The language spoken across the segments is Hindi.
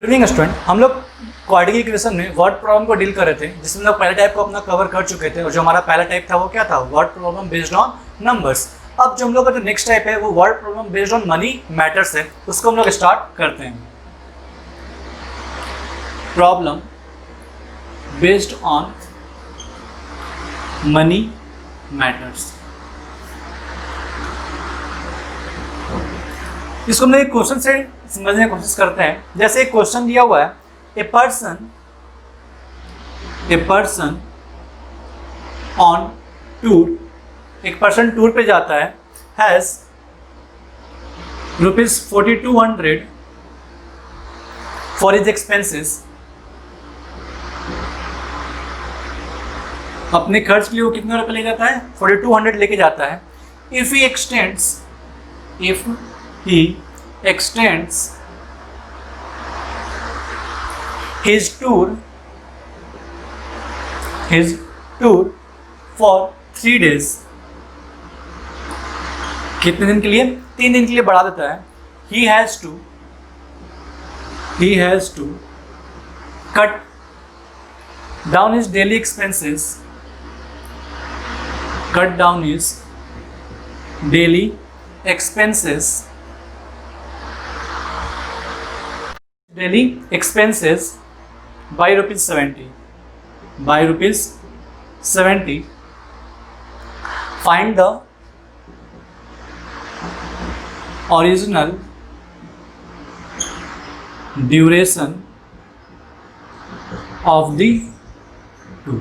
इवनिंग स्टूडेंट, हम लोग क्वाड्रेटिक इक्वेशन में वर्ड प्रॉब्लम को डील कर रहे थे, जिसमें हम लोग पहले टाइप को अपना कवर कर चुके थे। और जो हमारा पहला टाइप था वो क्या था? Word problem based on numbers. अब जो हम लोग का जो नेक्स्ट टाइप है वो word problem based on money matters है। उसको हम लोग स्टार्ट करते हैं। Problem based on money matters. इसको हम लोग एक क्वेश्चन से समझने की कोशिश करते हैं। जैसे एक क्वेश्चन दिया हुआ है, ए पर्सन ऑन टूर, एक पर्सन टूर पे जाता है, हैज ₹4200 फॉर हिज एक्सपेंसेस। अपने खर्च के लिए वो कितने रुपए ले जाता है? 4200 लेके जाता है। If he extends his tour for 3 days, कितने दिन के लिए? 3 दिन के लिए बढ़ा देता है। he has to cut down his daily expenses, by ₹70. Find the original duration of the tour।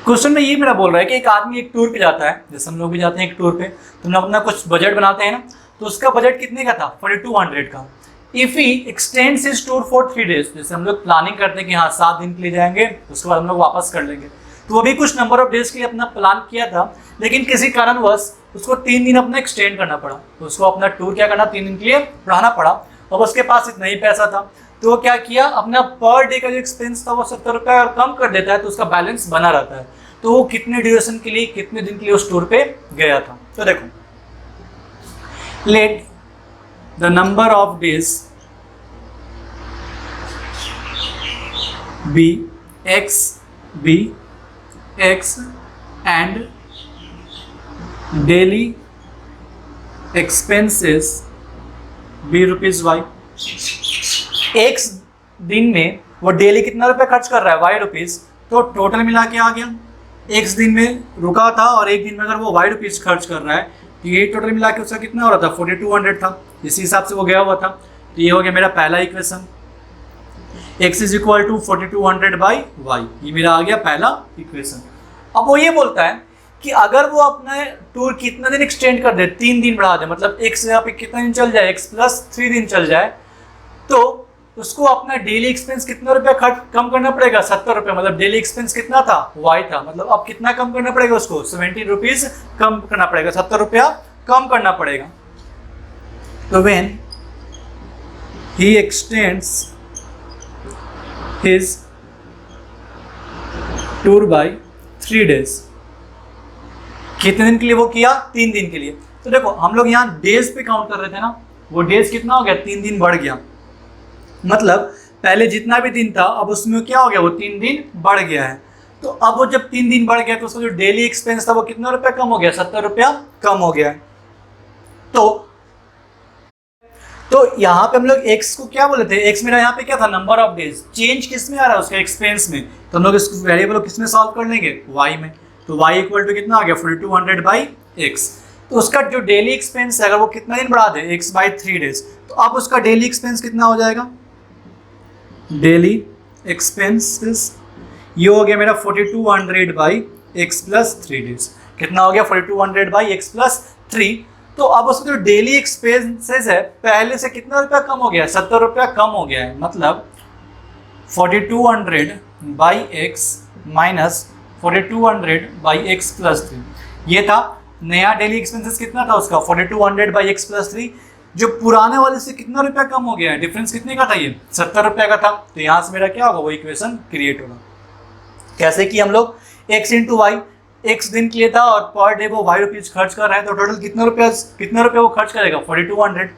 Question में ये मेरा बोल रहा है कि एक आदमी एक टूर पे जाता है, जैसे हम लोग भी जाते हैं एक टूर पे, तो हम लोग अपना कुछ बजट बनाते हैं ना, तो उसका बजट कितने का था? 4200 का। If he x tends his tour for 3 days, जैसे हम लोग प्लानिंग करते हैं कि हाँ 7 दिन के लिए जाएंगे, उसके बाद हम लोग वापस कर लेंगे, तो वो भी कुछ नंबर ऑफ डेज के लिए अपना प्लान किया था, लेकिन किसी कारणवश उसको 3 दिन अपना एक्सटेंड करना पड़ा। तो उसको अपना टूर क्या करना? 3 दिन के लिए बढ़ाना पड़ा। अब उसके पास इतना ही पैसा था, तो वो क्या किया? अपना पर डे का जो एक्सपेंस था वो 70 रुपये और कम कर देता है, तो उसका बैलेंस बना रहता है। तो वो कितने ड्यूरेशन के लिए, कितने दिन के लिए उस टूर पे गया था? तो देखो, let the number of days be X and daily expenses be ₹y। X दिन में वो डेली कितना रुपए खर्च कर रहा है? ₹y। तो टोटल मिला के आ गया, एक्स दिन में रुका था और एक दिन में अगर वो ₹y खर्च कर रहा है, तो ये टोटल मिला के उसका कितना हो रहा था? 4200 था। इसी हिसाब से वो गया हुआ था। तो ये हो गया मेरा पहला equation, x is equal to 4200 by Y. ये मेरा आ गया पहला इक्वेशन। अब वो ये बोलता है कि अगर वो अपना टूर कितना दिन एक्सटेंड कर दे, 3 दिन बढ़ा दे, मतलब x यहाँ पे कितना दिन चल जाए? x + 3 दिन चल जाए, तो उसको अपना डेली एक्सपेंस कितना रुपया खर्च कम करना पड़ेगा? 70 रुपये। मतलब डेली एक्सपेंस कितना था? y था। मतलब अब कितना कम करना पड़ेगा उसको? 70 रुपीज कम करना पड़ेगा, 70 रुपया कम करना पड़ेगा। तो when he x tends his tour by 3 days, कितने दिन के लिए वो किया? 3 दिन के लिए। तो देखो, हम लोग यहाँ डेज पे काउंट कर रहे थे ना, वो डेज कितना हो गया? 3 दिन बढ़ गया। मतलब पहले जितना भी दिन था, अब उसमें क्या हो गया? वो 3 दिन बढ़ गया है। तो अब वो जब 3 दिन बढ़ गया, तो उसका जो डेली एक्सपेंस था वो कितना रुपया कम हो गया? 70 रुपया कम हो गया है। तो यहाँ पे हम लोग x को क्या बोले थे? x मेरा यहाँ पे क्या था? Number of days. चेंज किस में आ रहा है? उसका एक्सपेंस में। तो हम लोग इस वेरिएबल को किस में सॉल्व कर लेंगे? y में। तो y इक्वल टू कितना आ गया? 4200 बाई x। तो उसका जो डेली एक्सपेंस है, अगर वो कितना दिन बढ़ा दे? x बाई 3 डेज, तो अब उसका डेली एक्सपेंस कितना हो जाएगा? डेली एक्सपेंसेस ये हो गया मेरा 4200 बाई x + 3 डेज। कितना हो गया? 4200 बाई x + 3। तो अब उसका जो डेली एक्सपेंसेस है, पहले से कितना रुपया कम हो गया? 70 रुपया कम हो गया है। मतलब 4200 by x minus 4200 by x + 3, ये था नया डेली एक्सपेंसेस। कितना था उसका? 4200 बाई x + 3। जो पुराने वाले से कितना रुपया कम हो गया है? डिफरेंस कितने का था? ये 70 रुपया का था। तो यहाँ से मेरा क्या होगा? वो इक्वेशन क्रिएट होगा। कैसे कि हम लोग x इंटू वाई, एक्स दिन के लिए था और पर डे वो ₹y खर्च कर रहे हैं, तो टोटल कितना रुपया वो खर्च करेगा? 4200।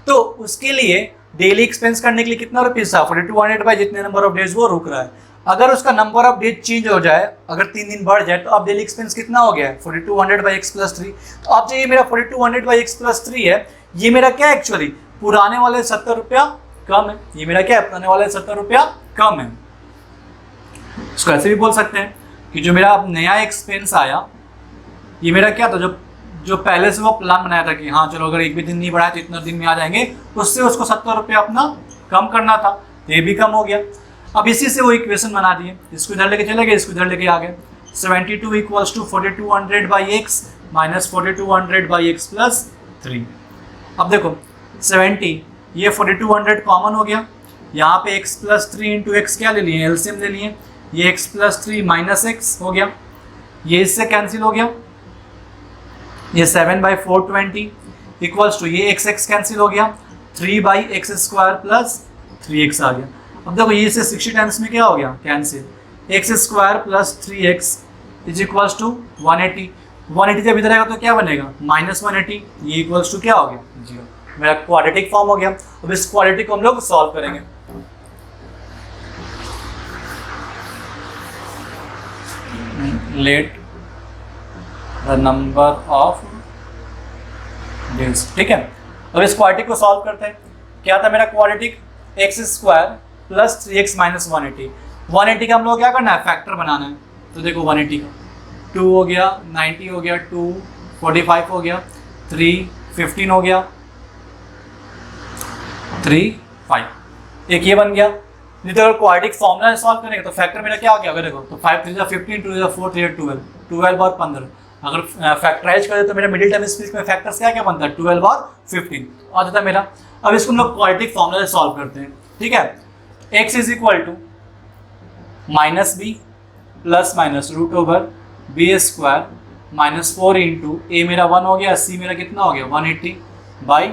तो उसके लिए डेली एक्सपेंस करने के लिए कितना रुपीज था 4200 बाई जितने नंबर ऑफ डेज वो रुक रहा है। अगर उसका नंबर ऑफ डेज चेंज हो जाए, अगर 3 दिन बढ़ जाए, तो अब डेली एक्सपेंस कितना हो गया है 4200 बाई एक्स प्लस 3। तो अब जो ये मेरा 4200 बाई एक्स प्लस 3 है, ये मेरा क्या है एक्चुअली पुराने वाले 70 रुपया कम है। ये मेरा क्या है पुराने वाले 70 रुपया कम है। इसको ऐसे भी बोल सकते हैं कि जो मेरा नया एक्सपेंस आया, ये मेरा क्या था, जो पहले से वो प्लान बनाया था कि हाँ चलो अगर एक भी दिन नहीं बढ़ाया तो इतना दिन में आ जाएंगे, उससे उसको 70 रुपया अपना कम करना था, तो ये भी कम हो गया। अब इसी से वो इक्वेशन बना दिए, इसको इधर लेके चले गए, इसको इधर लेके आ गए। 72 equals to 4200 by X minus 4200 by X plus 3। अब देखो 70, ये 4200 कॉमन हो गया, यहाँ पे x प्लस 3 इंटू एक्स क्या ले लिए, एलसीएम ले लिए, ये x प्लस 3 माइनस एक्स हो गया, ये इससे कैंसिल हो गया, ये 7 बाई 420 इक्वल्स टू ये x कैंसिल हो गया, 3 by x square plus 3x आ गया। अब देखो ये से 60 टाइम्स में क्या हो गया cancel, X square plus 3x is equals to 180। 180 जब इधर आएगा तो क्या बनेगा माइनस 180, ये इक्वल्स टू क्या हो गया 0। मेरा क्वाड्रेटिक फॉर्म हो गया। अब इस क्वाड्रेटिक को हम लोग सॉल्व करेंगे। Late the number of days, ठीक है। अब इस क्वाड्रेटिक को सॉल्व करते हैं। क्या था मेरा quadratic, x square plus 3x minus 180। 180 का हम लोग क्या करना है फैक्टर बनाना है। तो देखो 180 का 2 हो गया, 90 हो गया, 2 45 हो गया, 3 15 हो गया, 3 5, एक ये बन गया। नहीं तो अगर क्वाड्रेटिक फॉर्मूला सॉल्व करेंगे तो फैक्टर मेरा क्या हो गया, अगर देखो तो 5 3 15, 2 4 3 12, 12 और 15। अगर फैक्टराइज करें तो मेरा मिडिल टर्म स्पेस में फैक्टर्स क्या क्या बनता है 12 और 15 आ जाता है मेरा। अब इसको हम लोग क्वाड्रेटिक फॉर्मूला से सॉल्व करते हैं, ठीक है। x is equal to minus B plus minus root over B square minus 4 into A मेरा 1 हो गया, सी मेरा कितना हो गया 180 बाई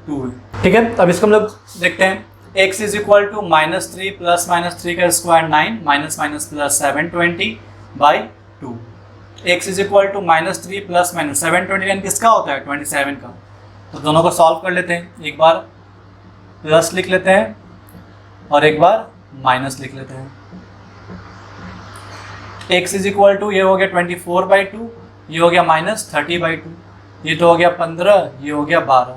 2 है, ठीक है। अब इसको हम लोग देखते हैं। x is equal to minus 3 plus minus 3 का square 9 minus minus plus 720 by 2। x is equal to minus 3 plus minus 720 किसका होता है 27 का। तो दोनों को सॉल्व कर लेते हैं, एक बार प्लस लिख लेते हैं और एक बार माइनस लिख लेते हैं। x इज इक्वल टू ये हो गया 24 बाई 2, ये हो गया माइनस 30 बाई 2, ये तो हो गया 15, ये हो गया 12।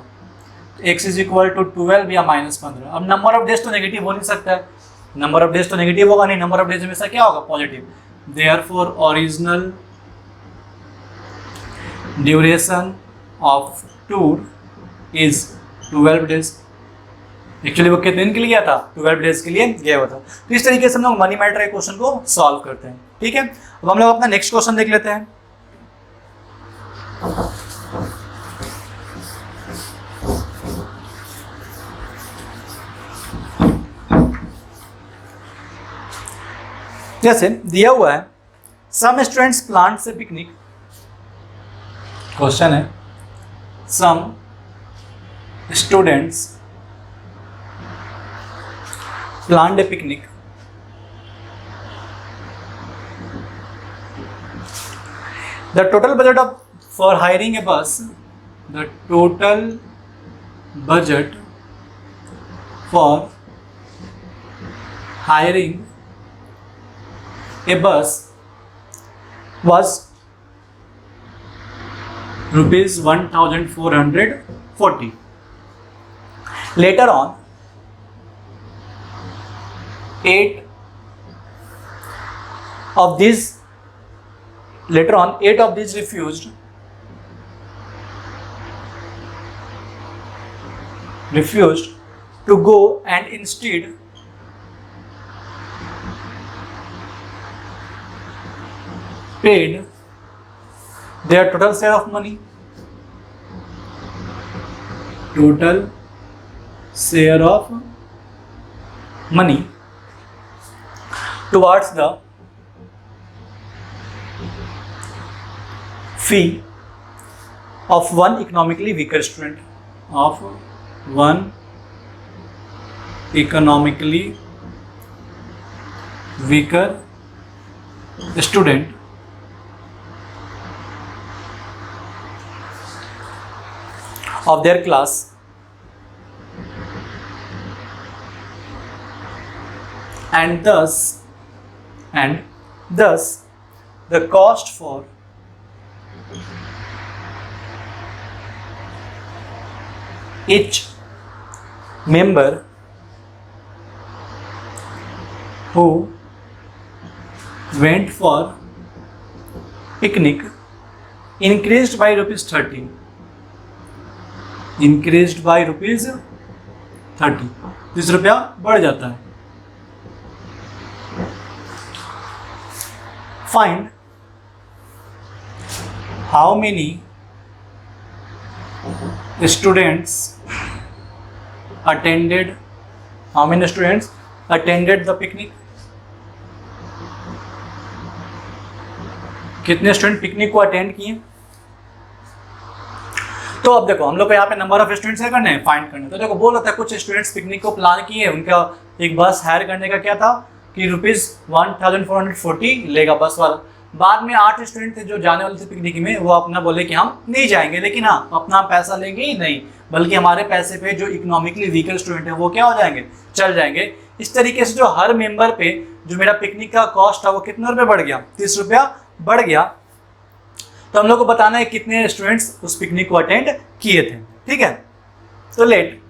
x इज इक्वल टू 12 या माइनस 15। अब नंबर ऑफ डेज तो नेगेटिव हो नहीं सकता है, नंबर ऑफ डेज तो नेगेटिव होगा नहीं, नंबर ऑफ डेज हमेशा क्या होगा positive. Therefore original duration of tour is 12 days. Actually वो कितने दिन के लिए गया था 12 डेज के लिए गया हुआ था। तो इस तरीके से हम लोग मनी मैटर के क्वेश्चन को सॉल्व करते हैं, ठीक है। अब हम लोग अपना नेक्स्ट क्वेश्चन देख लेते हैं। जैसे दिया हुआ है some students plants a picnic, question है some students planned a picnic. The total budget for hiring a bus, the total budget for hiring a bus was rupees 1440. Later on 8 of these refused to go and instead paid their total share of money. Total share of money towards the fee of one economically weaker student, of one economically weaker student of their class and thus the cost for each member who went for picnic increased by rupees 30, increased by rupees 30, 30 रुपया बढ़ जाता है. Find how many students attended the picnic. कितने स्टूडेंट पिकनिक को अटेंड किए. तो अब देखो हम लोग को यहाँ पे नंबर ऑफ स्टूडेंट्स क्या करने हैं, फाइंड करने. तो देखो बोल रहा था कुछ स्टूडेंट्स पिकनिक को प्लान किए, उनका एक बस हायर करने का क्या था कि ₹1440 लेगा बस वाला. बाद में 8 स्टूडेंट थे जो जाने वाले थे पिकनिक में, वो अपना बोले कि हम नहीं जाएंगे, लेकिन हाँ अपना पैसा लेंगे ही नहीं, बल्कि हमारे पैसे पे जो इकोनॉमिकली वीकर स्टूडेंट है वो क्या हो जाएंगे, चल जाएंगे. इस तरीके से जो हर मेंबर पे जो मेरा पिकनिक का कॉस्ट था वो कितना रुपये बढ़ गया, 30 रुपया बढ़ गया. तो हम लोग को बताना है कितने स्टूडेंट्स उस पिकनिक को अटेंड किए थे. ठीक है, तो let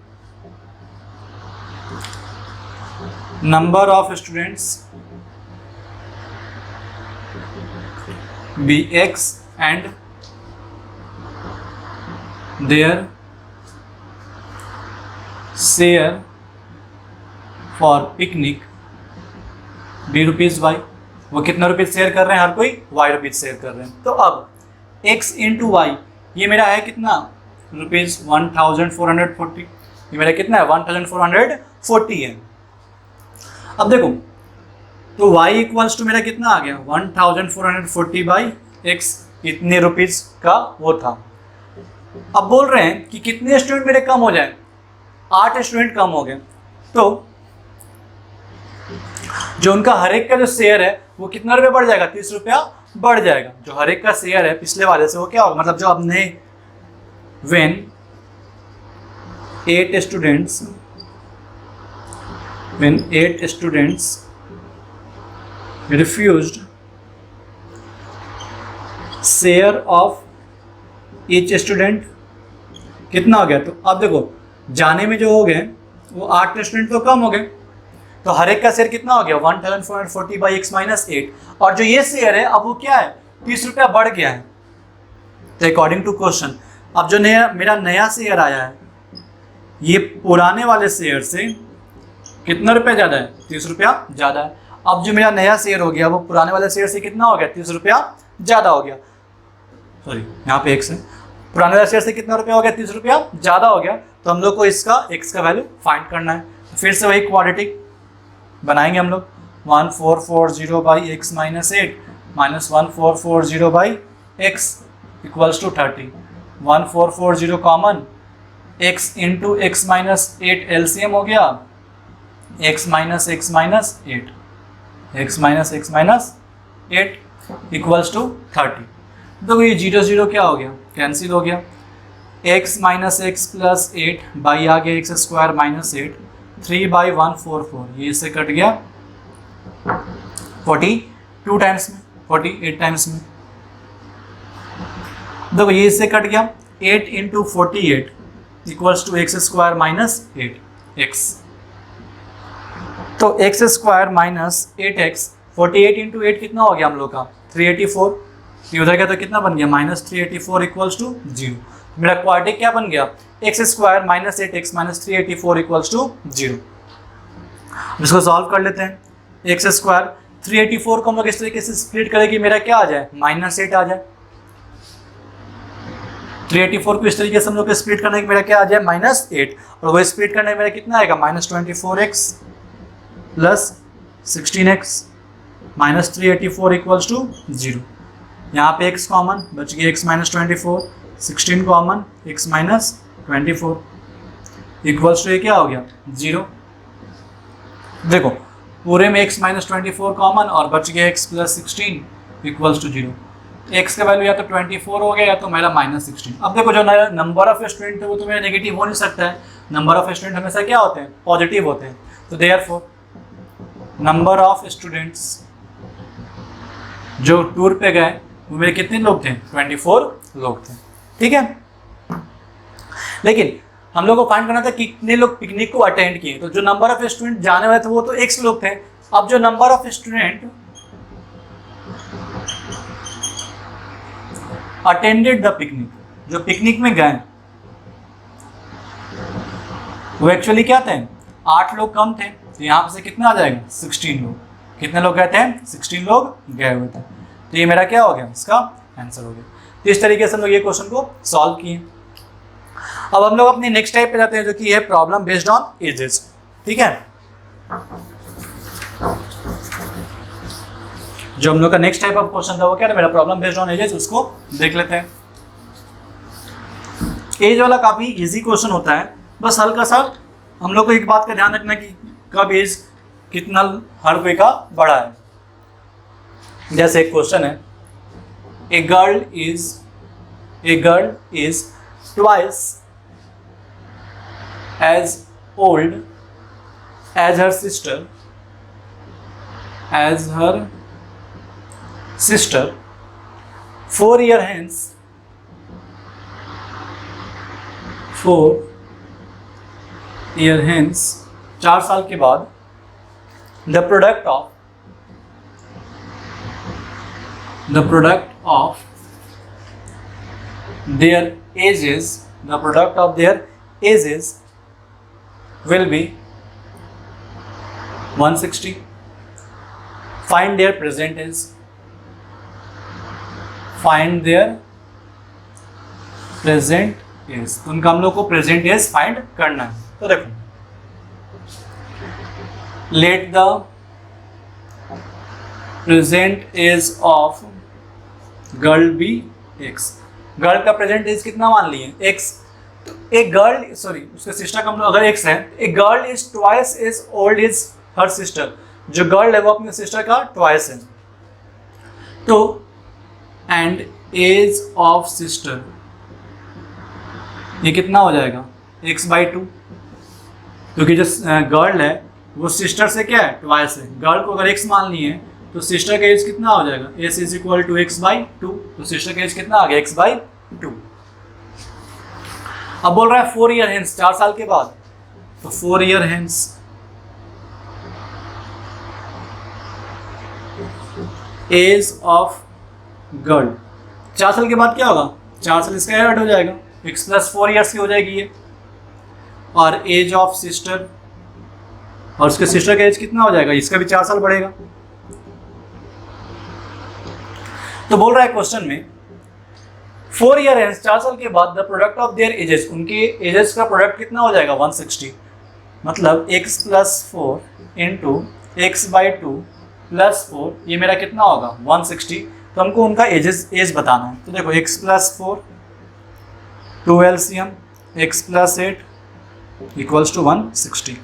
number of students be x and their share for picnic be rupees y. वो कितना रुपीज शेयर कर रहे हैं, हर कोई y रुपीज शेयर कर रहे हैं. तो अब x इंटू वाई ये मेरा है कितना ₹1440, ये मेरा कितना है 1440 है. अब देखो तो y इक्वल्स टू मेरा कितना आ गया 1440 बाई x, इतने रुपीज का वो था. अब बोल रहे हैं कि कितने स्टूडेंट मेरे कम हो जाए, 8 स्टूडेंट कम हो गए. तो जो उनका हर एक का जो शेयर है वो कितना रुपया बढ़ जाएगा, 30 रुपया बढ़ जाएगा. जो हर एक का शेयर है पिछले वाले से वो क्या होगा, मतलब जो अपने when 8 students refused share of each student कितना हो गया. तो अब देखो जाने में जो हो गए वो 8 स्टूडेंट तो कम हो गए, तो हर एक का शेयर कितना हो गया 1440 बाई x माइनस 8. और जो ये शेयर है अब वो क्या है 30 रुपया बढ़ गया है. तो अकॉर्डिंग टू क्वेश्चन अब जो मेरा नया शेयर आया है ये पुराने वाले शेयर से कितना रुपया ज़्यादा है, 30 रुपया ज़्यादा है. अब जो मेरा नया शेयर हो गया वो पुराने वाले शेयर से कितना हो गया, 30 रुपया ज़्यादा हो गया. सॉरी यहाँ पे x है, पुराने वाले शेयर से कितना रुपया हो गया, 30 रुपया ज़्यादा हो गया. तो हम लोग को इसका x का वैल्यू फाइंड करना है. फिर से वही क्वाड्रेटिक बनाएंगे हम लोग. 1440 by x minus 8 minus 1440 by x equals to 30. 1440 common, x into X minus 8 LCM हो गया, x minus 8, x minus 8 equals to 30. तो ये 0 0 क्या हो गया, कैंसिल हो गया. x minus X plus 8 by आ गया x स्क्वायर माइनस 8, 3 बाई 144 ये इससे कट गया 42 टाइम्स में, 48 टाइम्स में. देखो ये इससे कट गया 8 into 48 equals to X square minus 8x. तो x square minus 8x, 48 into 8 कितना हो गया हम लोग का 384. ये उधर गया तो कितना बन गया माइनस 384 इक्वल्स टू 0. मेरा क्वाड्रेटिक क्या बन गया X square minus 8x minus 384 equals to 0. इसको सॉल्व कर लेते हैं. एक्स स्क्वायर 384 को हम लोग इस तरीके से स्प्लिट करें कि मेरा क्या आ जाए माइनस 8 आ जाए. 384 को इस तरीके से हम लोग स्प्लिट करने के मेरा क्या आ जाए माइनस 8, और वो स्प्लिट करने में मेरा कितना आएगा minus 24x plus 16x minus 384 equals to 0. यहाँ पे x कॉमन बच गया x minus 24, 16 common x minus 24 equals to ये क्या हो गया 0. देखो पूरे में x माइनस 24 कॉमन और बच गया x plus 16 equals to 0. x का वैल्यू या तो 24 हो गया या तो मेरा माइनस 16. अब देखो जो नंबर ऑफ स्टूडेंट है वो तो मेरा नेगेटिव हो नहीं सकता है. नंबर ऑफ स्टूडेंट हमेशा क्या होते हैं पॉजिटिव होते हैं. तो देयरफॉर नंबर ऑफ स्टूडेंट्स जो टूर पे गए वो मेरे कितने लोग थे, 24 लोग थे, ठीक है। लेकिन हम लोग को फाइंड करना था कि कितने लोग पिकनिक को अटेंड किए, तो जो नंबर ऑफ स्टूडेंट जाने वाले थे वो तो x लोग थे। अब जो number of student attended the picnic, जो पिकनिक में गए वो एक्चुअली क्या थे, 8 लोग कम थे, तो यहाँ पे से कितना आ जाएगा, 16 लोग। कितने लोग गए थे, 16 लोग गए हुए थे, तो ये मेरा क्या हो गया, इसका आंसर हो गया। तो इस तरीके से हम लोग ये क्वेश्चन को सॉल्व किए। अब हम लोग अपने नेक्स्ट टाइप पे जाते हैं, जो कि है प्रॉब्लम बेस्ड ऑन एजेस, ठीक है। जो हम लोग का नेक्स्ट टाइप ऑफ क्वेश्चन था वो क्या था, मेरा प्रॉब्लम बेस्ड ऑन एजेस, उसको देख लेते हैं। एज वाला काफी इजी क्वेश्चन होता है, बस हल्का सा हम लोग को एक बात का ध्यान रखना कि कब एज कितना हर कोई का बड़ा है। जैसे एक क्वेश्चन है, a girl is twice as old as her sister 4 years hence 4 साल के बाद the product of their ages will be 160. Find their present age. तो उनका हम लोग को प्रेजेंट एज फाइंड करना है। तो देखो, let the present age of girl be x। Girl का प्रेजेंट एज कितना मान लिए, x। एक गर्ल, सॉरी उसके सिस्टर का हम लोग अगर x है, एक girl is twice age old is her sister. जो गर्ल है वो अपने सिस्टर का ट्वाइस है। तो एंड एज ऑफ सिस्टर ये कितना हो जाएगा, x/2, क्योंकि जो गर्ल है वो सिस्टर से क्या है, ट्वाइस है। गर्ल को अगर x मान लिए तो सिस्टर का एज कितना हो जाएगा, s is equal to x/2। तो सिस्टर का एज कितना आ गया, x/2। अब बोल रहा है 4 ईयर हेंस, 4 साल के बाद। तो 4 year hence age of girl, 4 साल के बाद क्या होगा, 4 साल इसका ऐड हो जाएगा, x + 4 ईयर्स की हो जाएगी ये। और एज ऑफ सिस्टर, और उसके सिस्टर का एज कितना हो जाएगा, इसका भी 4 साल बढ़ेगा। तो बोल रहा है क्वेश्चन में 4 ईयर है, 4 साल के बाद the product of their edges, उनके एजेस का प्रोडक्ट कितना हो जाएगा, 160। मतलब x + 4 इंटू x/2 + 4, ये मेरा कितना होगा, 160। तो हमको उनका एज बताना है। तो देखो, x + 4 2 LCM, x + 8 = 160,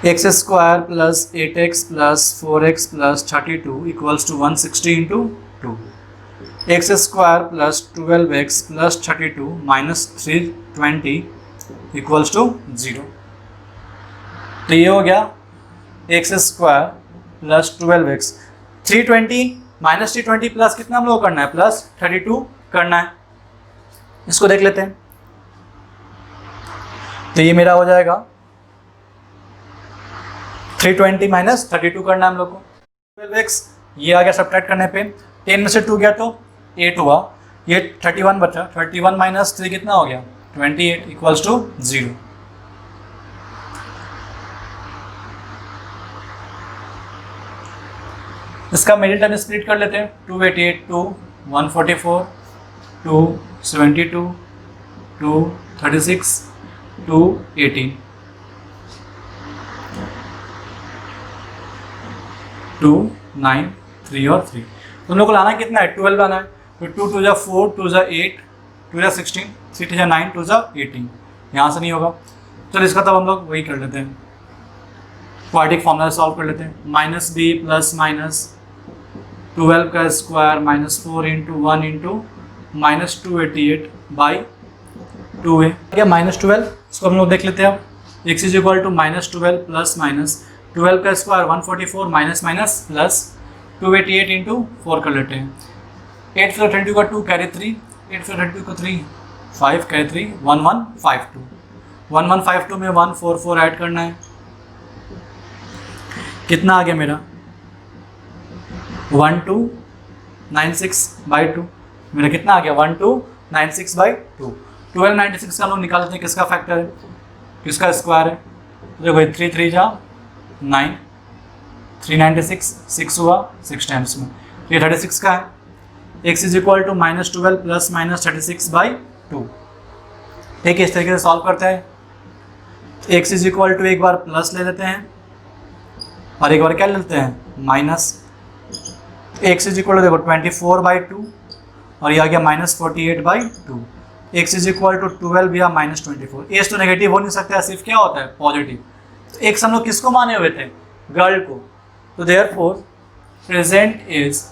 x² + 8x + 4x + 32 = 160 into 2, x² + 12x + 32 - 320 = 0। तो ये हो गया x² + 12x, 320 - 320 प्लस कितना हम लोग करना है, +32 करना है। इसको देख लेते हैं। तो ये मेरा हो जाएगा 320 - 32 करना है हम लोग को। 12x ये आ गया सब्ट्रैक्ट करने पे, 10 में से 2 गया तो 8 हुआ, ये 31 बचा, 31 - 3 कितना हो गया, 28 = 0। इसका मिडिल टर्म स्प्लिट कर लेते हैं, 288 2 144 2 72 2 36 2 18 2 9 3 और 3। उन लोगों को लाना कितना है, 12 लाना है। तो 2 2 जा 4 2 जा 8 2 जा 16 6 जा 9 2 जा 18, यहाँ से नहीं होगा। चलो इसका तब हम लोग वही कर लेते हैं, क्वाड्रेटिक फॉर्मूला सॉल्व कर लेते हैं। -b + -12 का स्क्वायर -4 × 1 × -288/2a। क्या -12, इसको हम लोग देख लेते हैं अब। x = -12 + 12 का square 144 minus minus plus 288 into 4 कर लेते हैं। 8 + 32 का 2 कैरी 3, 8 + 32 का 3 5 कैरी 3 1152, 1152 में 144 ऐड करना है, कितना आ गया मेरा 1296/2, मेरा कितना आ गया 1296/2। 1296 का हम लोग निकाल लेते हैं किसका फैक्टर है, किसका स्क्वायर है। तो देखो 3 3 जा 9, 396 6 हुआ 6 टाइम्स में, ये 36 का है। x is equal to -12 plus -36/2। ठीक है, इस तरीके से सॉल्व करते हैं। x इज इक्वल टू एक बार प्लस ले लेते हैं और एक बार क्या लेते हैं minus. x is equal to देखो 24/2 और ये आ गया -48/2। x इज इक्वल टू 12 या -24। एस तो नेगेटिव हो नहीं सकता, सिर्फ क्या होता है पॉजिटिव। तो x हम लोग किसको माने हुए थे, गर्ल को। तो therefore present age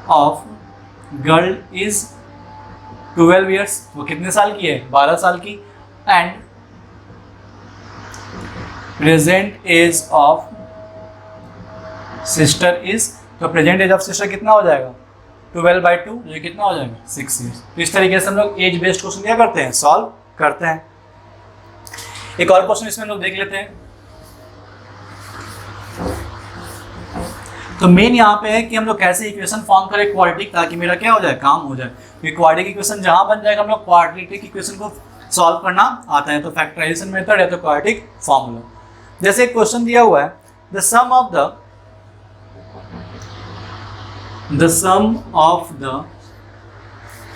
of girl is 12 years. वो कितने साल की है, 12 साल की। And present age of sister is, तो प्रेजेंट एज ऑफ सिस्टर कितना हो जाएगा 12/2, ये कितना हो जाएगा 6 ईयर्स। तो इस तरीके से हम लोग एज बेस्ड क्वेश्चन क्या करते हैं, सॉल्व करते हैं। एक और क्वेश्चन इसमें हम लोग देख लेते हैं। तो मेन यहाँ पे है कि हम लोग कैसे इक्वेशन फॉर्म करें क्वाड्रेटिक, ताकि मेरा क्या हो जाए, काम हो जाए। क्योंकि क्वाड्रेटिक इक्वेशन जहां बन जाएगा हम लोग क्वाड्रेटिक इक्वेशन को सॉल्व करना आता है, तो फैक्टराइजेशन मेथड है तो क्वाड्रेटिक फॉर्मूला। जैसे एक क्वेश्चन दिया हुआ है, the sum of the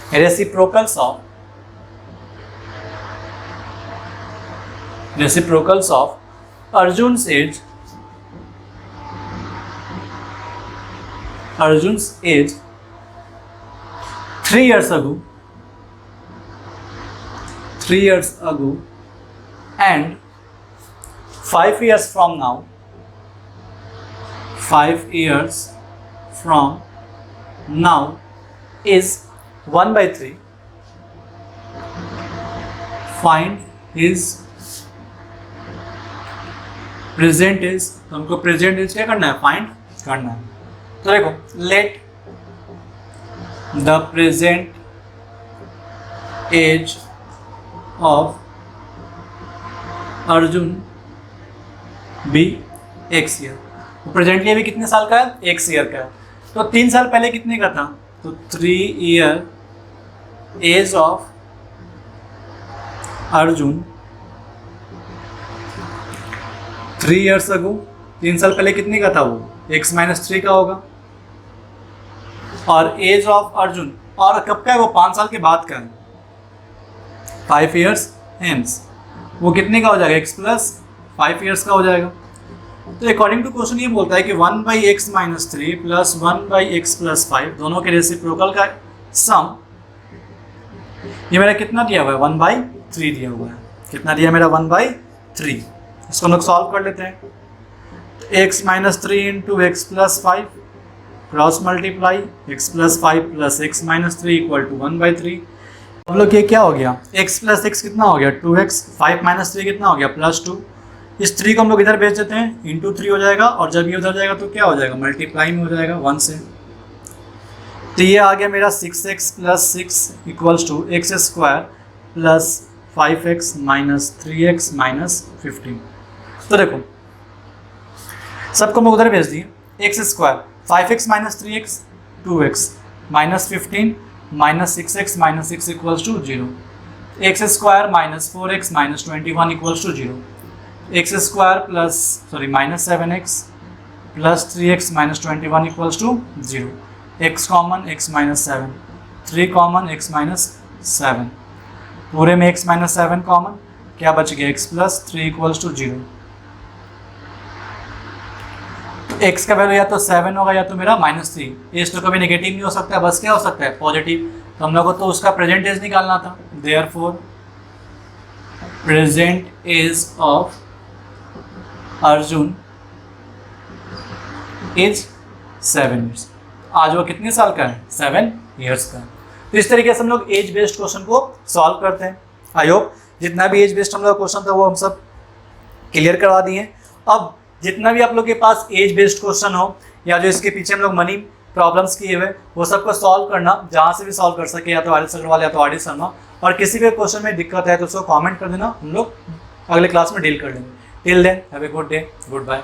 reciprocals of Arjun's age 3 years ago and 5 years from now is 1/3. Find his present age. तो हमको प्रेजेंट एज क्या करना है, फाइंड करना है। तो देखो, let the present age of Arjun be x year. तो प्रेजेंटली अभी कितने साल का है, x ईयर का है। तो 3 साल पहले कितने का था, तो 3 year age of Arjun 3 years ago, 3 साल पहले कितने का था वो, x - 3 का होगा। और एज ऑफ अर्जुन, और कब का है वो, 5 साल के बाद का है, 5 years hence, वो कितने का हो जाएगा, x + 5 years का हो जाएगा। तो अकॉर्डिंग टू क्वेश्चन ये बोलता है कि 1/x - 3 + 1/x + 5 दोनों के रेसिप्रोकल का सम, ये मेरा कितना दिया हुआ है, 1/3 दिया हुआ है। कितना दिया मेरा, 1/3। इसको हम लोग सॉल्व कर लेते हैं। x - 3 × x + 5 cross multiply x + 5 + x - 3 = 1/3। अब लोग ये क्या हो गया, x + x कितना हो गया 2x, 5 - 3 कितना हो गया +2। इस 3 को हम लोग इधर भेज देते हैं, इंटू 3 हो जाएगा, और जब ये उधर जाएगा तो क्या हो जाएगा, मल्टीप्लाई में हो जाएगा 1 से। तो ये आ गया मेरा 6x + 6 = x² + 5x - 3x - 15। तो देखो, सबको मैं उधर भेज दिए, x², 5x - 3x 2x, -15 - 6x - 6 = 0, x² - 4x - 21 = 0, x² - 7x + 3x - 21 = 0, x common x - 7, 3 common x - 7, पूरे में x - 7 कॉमन, क्या बच गया, x + 3 = 0। x का वैल्यू या तो 7 होगा या तो मेरा -3। एज तो कभी नेगेटिव नहीं हो सकता, बस क्या हो सकता है, पॉजिटिव। तो हम लोग को तो उसका प्रेजेंट एज निकालना था। Therefore present age of Arjun is 7 years. आज वो कितने साल का है, 7 ईयर्स का। तो इस तरीके से हम लोग एज बेस्ड क्वेश्चन को सॉल्व करते हैं। आई होप जितना भी एज बेस्ड हम लोग क्वेश्चन था वो हम सब क्लियर करवा दिए। अब जितना भी आप लोग के पास एज बेस्ड क्वेश्चन हो या जो इसके पीछे हम लोग मनी प्रॉब्लम्स किए हुए वो सबको सॉल्व करना, जहाँ से भी सॉल्व कर सके, या तो आर एस अग्रवाल या तो आर डी शर्मा। और किसी भी क्वेश्चन में दिक्कत है तो उसको कमेंट कर देना, हम लोग अगले क्लास में डील कर लेंगे। Till then have a good day, good bye.